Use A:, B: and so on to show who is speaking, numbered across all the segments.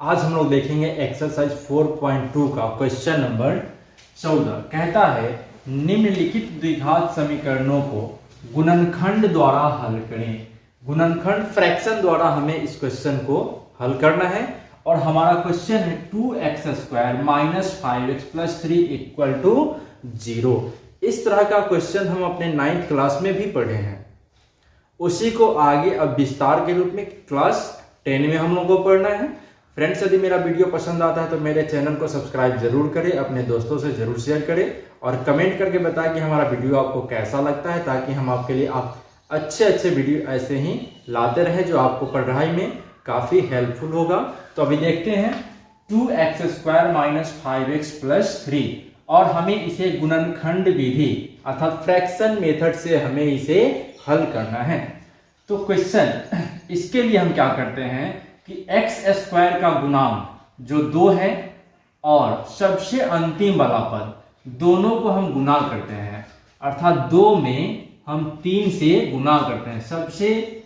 A: आज हम लोग देखेंगे एक्सरसाइज 4.2 का क्वेश्चन नंबर 14। कहता है निम्नलिखित द्विघात समीकरणों को गुणनखंड द्वारा हल करें। गुणनखंड फ्रैक्शन द्वारा हमें इस क्वेश्चन को हल करना है और हमारा क्वेश्चन है 2x² - 5x + 3 = 0। इस तरह का क्वेश्चन हम अपने 9th क्लास में भी पढ़े हैं। उसी को आगे अब विस्तार के रूप में क्लास 10 में हम लोग को पढ़ना है। फ्रेंड्स, यदि मेरा वीडियो पसंद आता है तो मेरे चैनल को सब्सक्राइब जरूर करें, अपने दोस्तों से जरूर शेयर करें और कमेंट करके बताएं कि हमारा वीडियो आपको कैसा लगता है, ताकि हम आपके लिए अच्छे वीडियो ऐसे ही लाते रहें जो आपको पढ़ाई में काफ़ी हेल्पफुल होगा। तो अभी देखते हैं 2x² - 5x + 3 और हमें इसे गुणनखंड विधि अर्थात फ्रैक्शन मेथड से हमें इसे हल करना है। तो क्वेश्चन इसके लिए हम क्या करते हैं कि x² का गुणांक जो 2 है और सबसे अंतिम वाला पद दोनों को हम गुना करते हैं, अर्थात 2 में हम 3 से गुना करते हैं। सबसे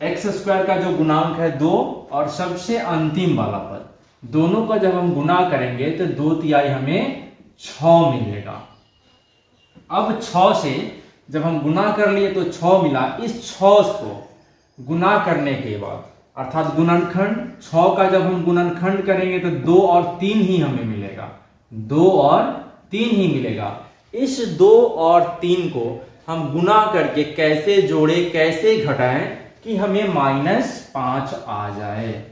A: x² का जो गुणांक है 2 और सबसे अंतिम वाला पद दोनों का जब हम गुना करेंगे तो 2/3 हमें 6 मिलेगा। अब 6 से जब हम गुना कर लिए तो 6 मिला। इस 6 को गुना करने के बाद अर्थात गुणनखंड 6 का जब हम गुणनखंड करेंगे तो 2 और 3 ही हमें मिलेगा। 2 और 3 ही मिलेगा। इस 2 और 3 को हम गुना करके कैसे जोड़े कैसे घटाएं कि हमें -5 आ जाए।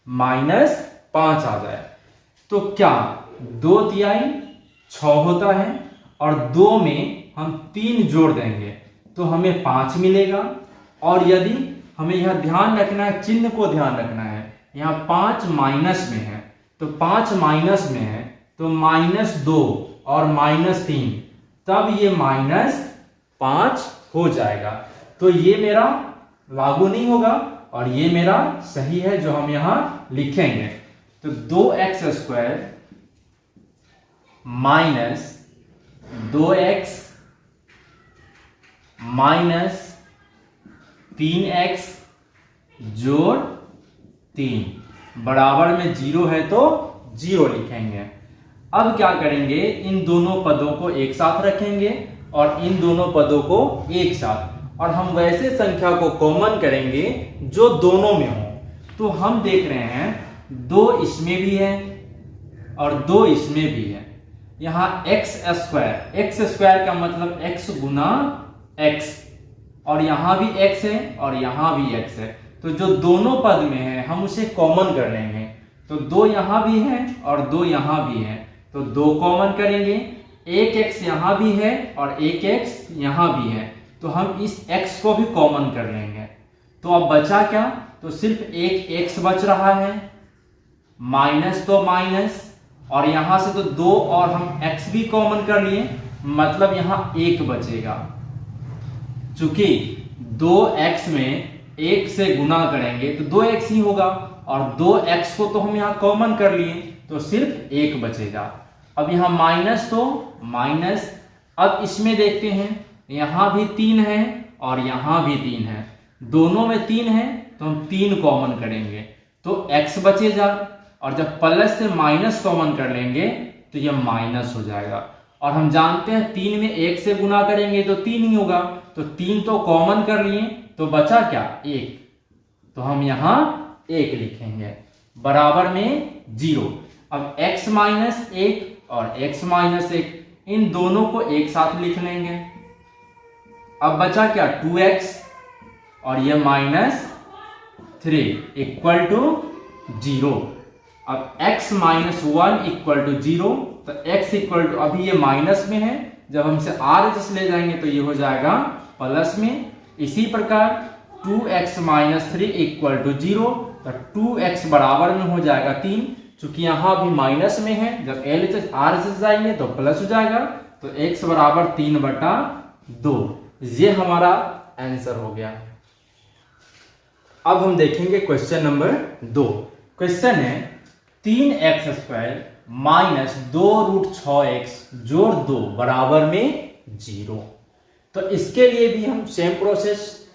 A: -5 आ जाए तो क्या 2/3 6 होता है और 2 में हम 3 जोड़ देंगे तो हमें 5 मिलेगा। और यदि हमें यह ध्यान रखना है, चिन्ह को ध्यान रखना है, यहाँ 5 माइनस में है तो 5 माइनस में है तो -2 और -3 तब ये -5 हो जाएगा। तो ये मेरा लागू नहीं होगा और ये मेरा सही है जो हम यहाँ लिखेंगे। तो 2x² - 2x - 3x जोड़ 3 बराबर में 0 है तो 0 लिखेंगे। अब क्या करेंगे, इन दोनों पदों को एक साथ रखेंगे और इन दोनों पदों को एक साथ, और हम वैसे संख्या को कॉमन करेंगे जो दोनों में हो। तो हम देख रहे हैं 2 इसमें भी है और 2 इसमें भी है। यहाँ x² का मतलब x गुना x, और यहां भी x है और यहां भी x है। तो जो दोनों पद में है हम उसे कॉमन कर लेंगे। तो 2 यहां भी है और 2 यहां भी है तो 2 कॉमन करेंगे। एक x यहां भी है और एक x यहां भी है तो हम इस x को भी कॉमन कर लेंगे। तो अब बचा क्या, तो सिर्फ एक x बच रहा है, माइनस तो माइनस, और यहां से तो 2 और हम x भी कॉमन कर लिए, मतलब यहां 1 बचेगा। चूंकि 2x में 1 से गुना करेंगे तो 2x ही होगा और 2x को तो हम यहाँ कॉमन कर लिए तो सिर्फ 1 बचेगा। अब यहाँ माइनस तो माइनस। अब इसमें देखते हैं, यहाँ भी 3 है और यहाँ भी 3 है, दोनों में 3 है तो हम 3 कॉमन करेंगे तो x बचेगा, और जब प्लस से माइनस कॉमन कर लेंगे तो यह माइनस हो जाएगा। और हम जानते हैं 3 में 1 से गुना करेंगे तो 3 ही होगा, तो 3 तो कॉमन कर लिए तो बचा क्या, 1। तो हम यहां 1 लिखेंगे बराबर में 0। अब x - 1 और x - 1 इन दोनों को एक साथ लिख लेंगे। अब बचा क्या, 2x और ये -3 = 0। अब x - 1 = 0 तो x अभी ये माइनस में है, जब हमसे RHS ले जाएंगे तो ये हो जाएगा प्लस में। इसी प्रकार 2x - 3 = 0 तो 2x बराबर में हो जाएगा 3। चूंकि यहां भी माइनस में है, जब RHS जाएंगे तो प्लस हो जाएगा, तो x बराबर 3/2। ये हमारा आंसर हो गया। अब हम देखेंगे क्वेश्चन नंबर 2। क्वेश्चन है 3x² - 2√6x जोड़ 2 बराबर में 0। तो इसके लिए भी हम सेम प्रोसेस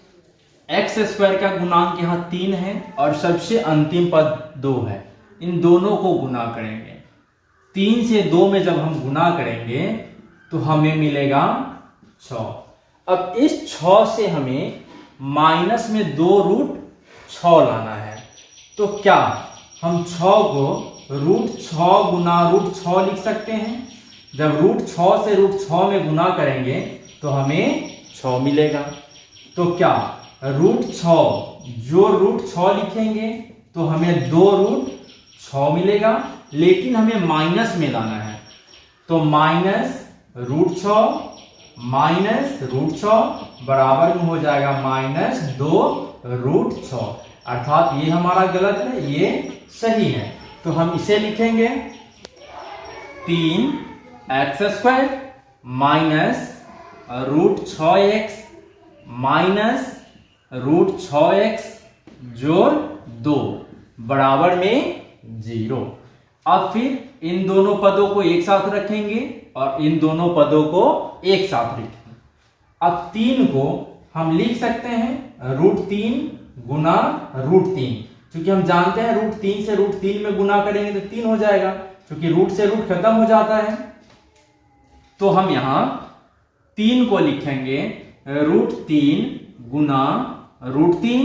A: एक्स स्क्वायर का गुणांक यहाँ 3 है और सबसे अंतिम पद 2 है। इन दोनों को गुना करेंगे। 3 से 2 में जब हम गुना करेंगे तो हमें मिलेगा 6। अब इस 6 से हमें माइनस में 2 रूट 6 लाना है। तो क्या हम 6 को रूट 6 गुना रूट 6 लिख सकते हैं? जब रूट 6 से रूट 6 में गुना करेंगे तो हमें 6 मिलेगा। तो क्या रूट 6 जो रूट 6 लिखेंगे तो हमें 2 रूट 6 मिलेगा, लेकिन हमें माइनस में लाना है। तो माइनस रूट 6 माइनस रूट 6 बराबर में हो जाएगा माइनस 2 रूट 6। अर्थात ये हमारा गलत है, ये सही है। तो हम इसे लिखेंगे 3x² minus root 6x minus root 6x जोड़ 2 बराबर में 0। अब फिर इन दोनों पदों को एक साथ रखेंगे और इन दोनों पदों को एक साथ लिखेंगे। अब 3 को हम लिख सकते हैं रूट 3 गुना रूट 3, क्योंकि हम जानते हैं रूट 3 से रूट 3 में गुना करेंगे तो 3 हो जाएगा, क्योंकि रूट से रूट खत्म हो जाता है। तो हम यहां 3 को लिखेंगे रूट 3 गुना रूट 3।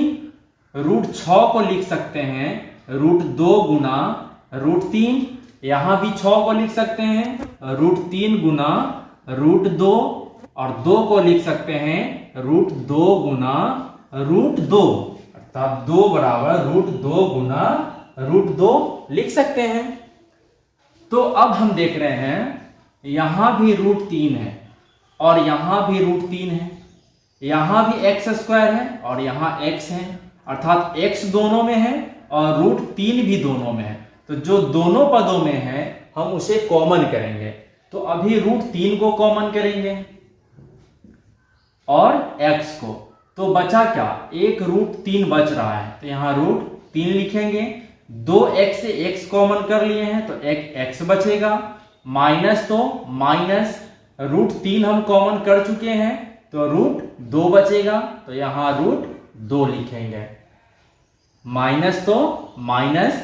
A: रूट 6 को लिख सकते हैं रूट 2 गुना रूट 3। यहां भी 6 को लिख सकते हैं रूट 3 गुना रूट 2, और 2 को लिख सकते हैं रूट 2 गुना रूट 2, अर्थात 2 बराबर रूट 2 गुना रूट 2 लिख सकते हैं। तो अब हम देख रहे हैं यहां भी रूट 3 है और यहां भी रूट 3 है, यहां भी x² है और यहां x है, अर्थात x दोनों में है और रूट 3 भी दोनों में है। तो जो दोनों पदों में है हम उसे कॉमन करेंगे। तो अभी रूट 3 को कॉमन करेंगे और x को, तो बचा क्या? एक रूट 3 बच रहा है, तो यहां रूट 3 लिखेंगे। 2x से x कॉमन कर लिए हैं तो x बचेगा, माइनस तो माइनस रूट 3 हम कॉमन कर चुके हैं तो रूट 2 बचेगा, तो यहां रूट 2 लिखेंगे। माइनस तो माइनस,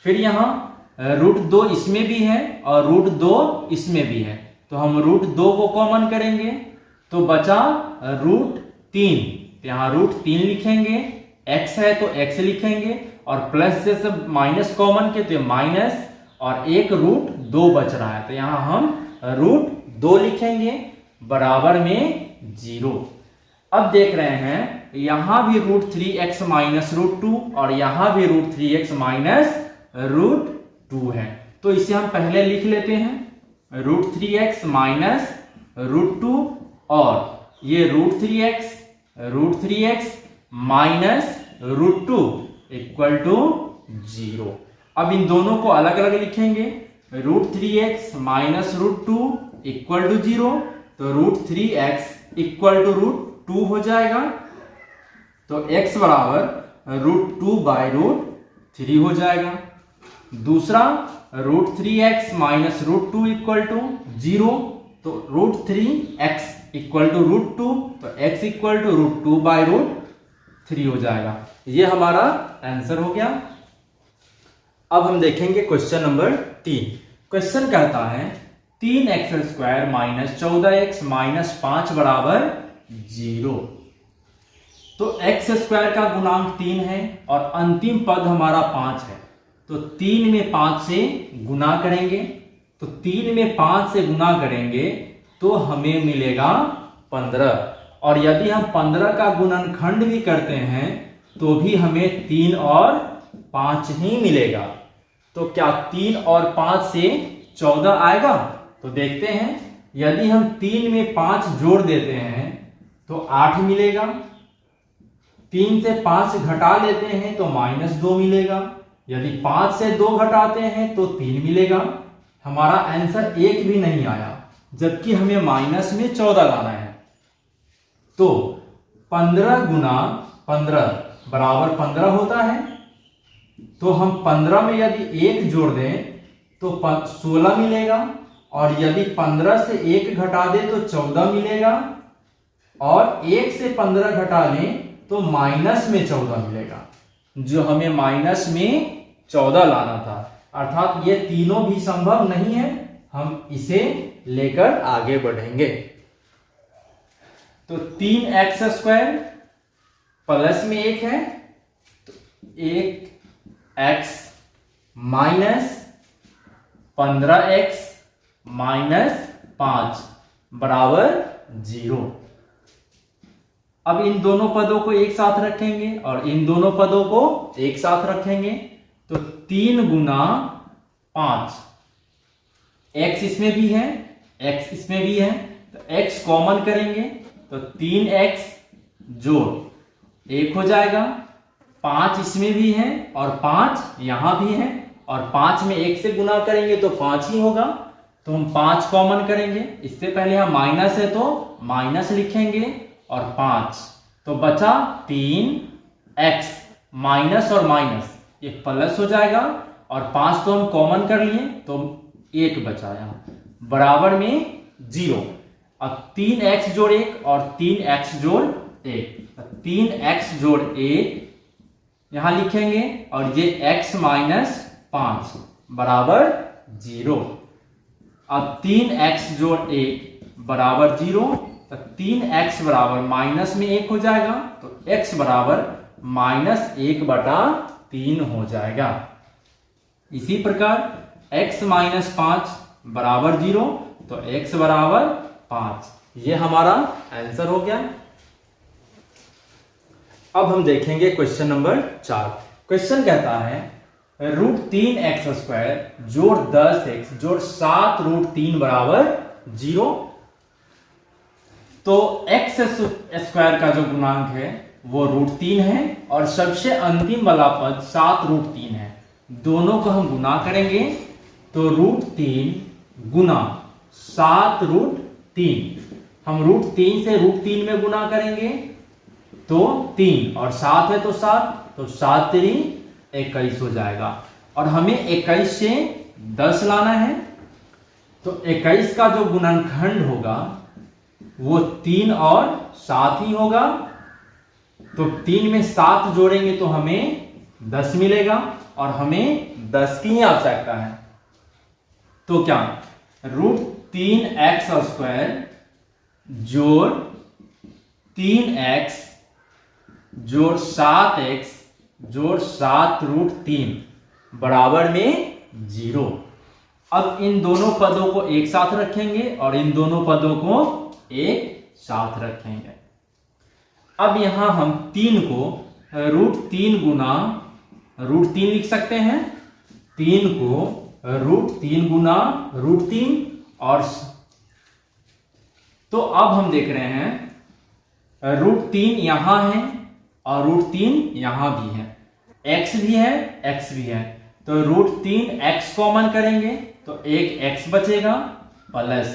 A: फिर यहां रूट 2 इसमें भी है और रूट 2 इसमें भी है, तो हम रूट 2 को कॉमन करेंगे तो बचा रूट 3, तो यहां रूट 3 लिखेंगे। x है तो x लिखेंगे और प्लस से सब माइनस कॉमन के तो माइनस, और एक रूट 2 बच रहा है तो यहां हम रूट 2 लिखेंगे बराबर में 0। अब देख रहे हैं यहां भी रूट 3x माइनस रूट 2 और यहां भी रूट 3x माइनस रूट 2 है, तो इसे हम पहले लिख लेते हैं रूट 3x माइनस रूट 2, और ये root 3x minus root 2 equal to 0। अब इन दोनों को अलग अलग लिखेंगे। Root 3x minus root 2 equal to 0, तो root 3x equal to root 2 हो जाएगा, तो x बराबर रूट 2 बाई रूट 3 हो जाएगा। दूसरा root 3x minus root 2 equal to 0, तो root 3x equal to root 2, तो x equal to root 2 by root 3 हो जाएगा। ये हमारा आंसर हो गया। अब हम देखेंगे क्वेश्चन नंबर 3। क्वेश्चन कहता है 3x² माइनस 14x माइनस 5 बराबर 0। तो x² का गुणांक 3 है और अंतिम पद हमारा 5 है, तो 3 में 5 से गुना करेंगे, तो 3 में 5 से गुना करेंगे तो हमें मिलेगा 15, और यदि हम 15 का गुणनखंड भी करते हैं तो भी हमें 3 और 5 ही मिलेगा। तो क्या 3 और 5 से 14 आएगा? तो देखते हैं, यदि हम 3 में 5 जोड़ देते हैं तो 8 मिलेगा, 3 से 5 घटा लेते हैं तो -2 मिलेगा, यदि 5 से 2 घटाते हैं तो 3 मिलेगा। हमारा आंसर 1 भी नहीं आया, जबकि हमें माइनस में 14 लाना है। तो 15 गुना 15 बराबर 15 होता है, तो हम 15 में यदि 1 जोड़ दें तो 16 मिलेगा, और यदि 15 से 1 घटा दें तो 14 मिलेगा, और 1 से 15 घटा लें तो माइनस में 14 मिलेगा, जो हमें माइनस में 14 लाना था। अर्थात ये तीनों भी संभव नहीं है, हम इसे लेकर आगे बढ़ेंगे। तो 3x² प्लस में 1 है, तो 1x माइनस 15x माइनस 5 बराबर 0। अब इन दोनों पदों को एक साथ रखेंगे और इन दोनों पदों को एक साथ रखेंगे, तो 3 गुना 5, x इसमें भी है, x इसमें भी है, तो x कॉमन करेंगे तो 3x जोड़ 1 हो जाएगा, 5 इसमें भी है और 5 यहां भी है, और 5 में 1 से गुना करेंगे तो 5 ही होगा, तो हम 5 कॉमन करेंगे। इससे पहले यहाँ माइनस है तो माइनस लिखेंगे और 5, तो बचा 3x, माइनस और माइनस ये प्लस हो जाएगा, और 5 तो हम कॉमन कर लिए तो 1 बचा यहाँ, बराबर में 0। अब 3x जोड़ 1 और 3x जोड़ 1, 3x जोड़ 1 यहां लिखेंगे और ये x माइनस 5 बराबर 0। अब 3x जोड़ 1 बराबर 0, तो 3x बराबर माइनस में 1 हो जाएगा, तो x बराबर -1/3 हो जाएगा। इसी प्रकार x माइनस 5 बराबर 0, तो x बराबर 5। ये हमारा आंसर हो गया। अब हम देखेंगे क्वेश्चन नंबर 4। क्वेश्चन कहता है √3x² जोड़ 10x जोड़ 7√3 बराबर 0। तो x² का जो गुणांक है वो √3 है और सबसे अंतिम वाला पद 7√3 है। दोनों को हम गुना करेंगे तो √3 गुना 7√3, हम √3 से √3 में गुना करेंगे तो 3 और 7 है तो 7, तो 7 3 21 हो जाएगा, और हमें 21 से 10 लाना है, तो 21 का जो गुणनखंड होगा वो 3 और 7 ही होगा, तो 3 में 7 जोड़ेंगे तो हमें 10 मिलेगा, और हमें 10 की ही आवश्यकता है। तो क्या √3x² जोड़ 3x जोड़ 7x जोड़ 7√3 बराबर में 0। अब इन दोनों पदों को एक साथ रखेंगे और इन दोनों पदों को एक साथ रखेंगे। अब यहां हम 3 को √3 गुना √3 लिख सकते हैं, 3 को √3 गुना √3, और तो अब हम देख रहे हैं √3 यहां है और √3 यहां भी है, x भी है x भी है, तो √3x कॉमन करेंगे तो एक x बचेगा, प्लस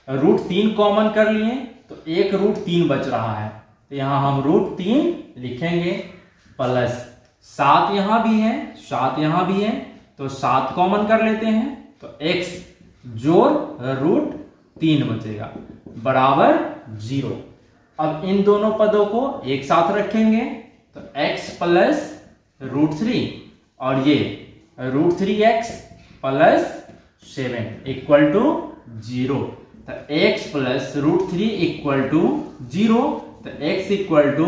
A: √3 कॉमन कर लिए तो एक √3 बच रहा है, तो यहां हम √3 लिखेंगे, प्लस 7 यहां भी है 7 यहां भी है, तो 7 कॉमन कर लेते हैं तो x जोड़ √3 बचेगा बराबर 0। अब इन दोनों पदों को एक साथ रखेंगे तो x प्लस √3 और ये √3x प्लस 7 इक्वल टू 0, तो x प्लस √3 इक्वल टू 0, तो x इक्वल टू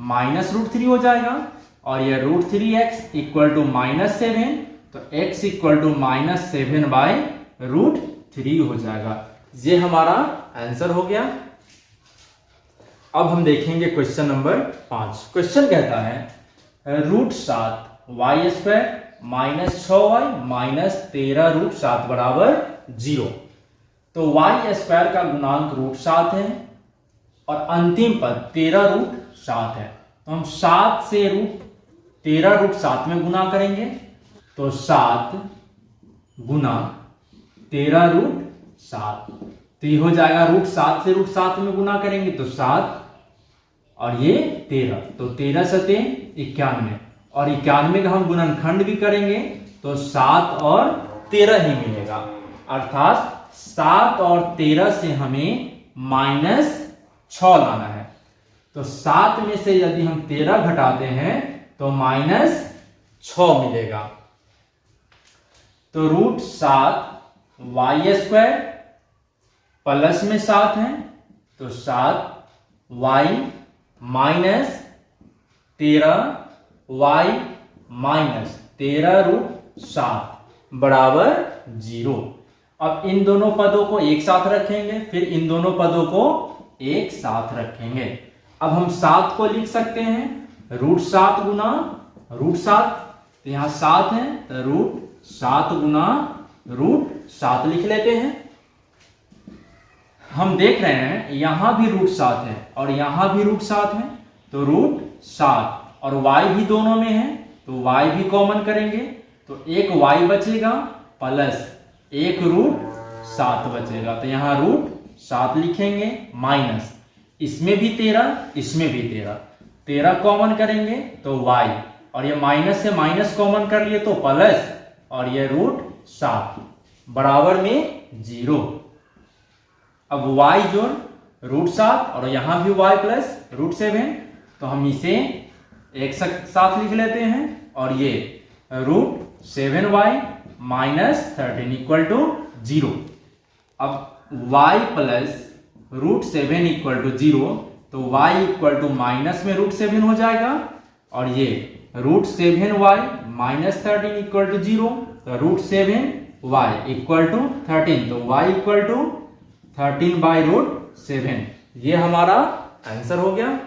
A: -√3 हो जाएगा, और ये √3x इक्वल टू -7, तो x इक्वल टू -7/√3 हो जाएगा। ये हमारा आंसर हो गया। अब हम देखेंगे क्वेश्चन नंबर 5। क्वेश्चन कहता है √7y² -6y 13√7 बराबर 0। तो y² का गुणांक √7 है और अंतिम पद 13√7 है, तो हम 7 से 13√7 में गुना करेंगे, तो 7 गुना 13√7, तो ये हो जाएगा √7 से √7 में गुना करेंगे तो 7 और ये 13, तो 13 सते 91, और 91 का हम गुणनखंड भी करेंगे तो 7 और 13 ही मिलेगा, अर्थात 7 और 13 से हमें -6 लाना है। तो 7 में से यदि हम 13 घटाते हैं तो -6 मिलेगा। तो √7y² प्लस में 7 है तो 7y माइनस 13y माइनस 13√7 बराबर 0। अब इन दोनों पदों को एक साथ रखेंगे, फिर इन दोनों पदों को एक साथ रखेंगे। अब हम 7 को लिख सकते हैं √7 गुना √7, तो यहां 7 है तो √7 गुना √7 लिख लेते हैं। हम देख रहे हैं यहां भी √7 है और यहां भी √7 है, तो √7 और y भी दोनों में है तो y भी कॉमन करेंगे, तो एक y बचेगा प्लस एक √7 बचेगा, तो यहां √7 लिखेंगे माइनस इसमें भी 13 इसमें भी 13 कॉमन करेंगे तो y, और ये माइनस से माइनस कॉमन कर लिए तो प्लस, और ये √7 बराबर में 0। अब y जोड़ √7 और यहां भी y प्लस √7, तो हम इसे एक साथ लिख लेते हैं, और ये √7y माइनस 13 इक्वल टू 0। अब y प्लस √7 इक्वल टू 0, तो y इक्वल टू माइनस में √7 हो जाएगा, और ये √7y माइनस 13 इक्वल टू 0, तो √7y इक्वल टू 13, तो y इक्वल टू 13/√7। ये हमारा आंसर हो गया।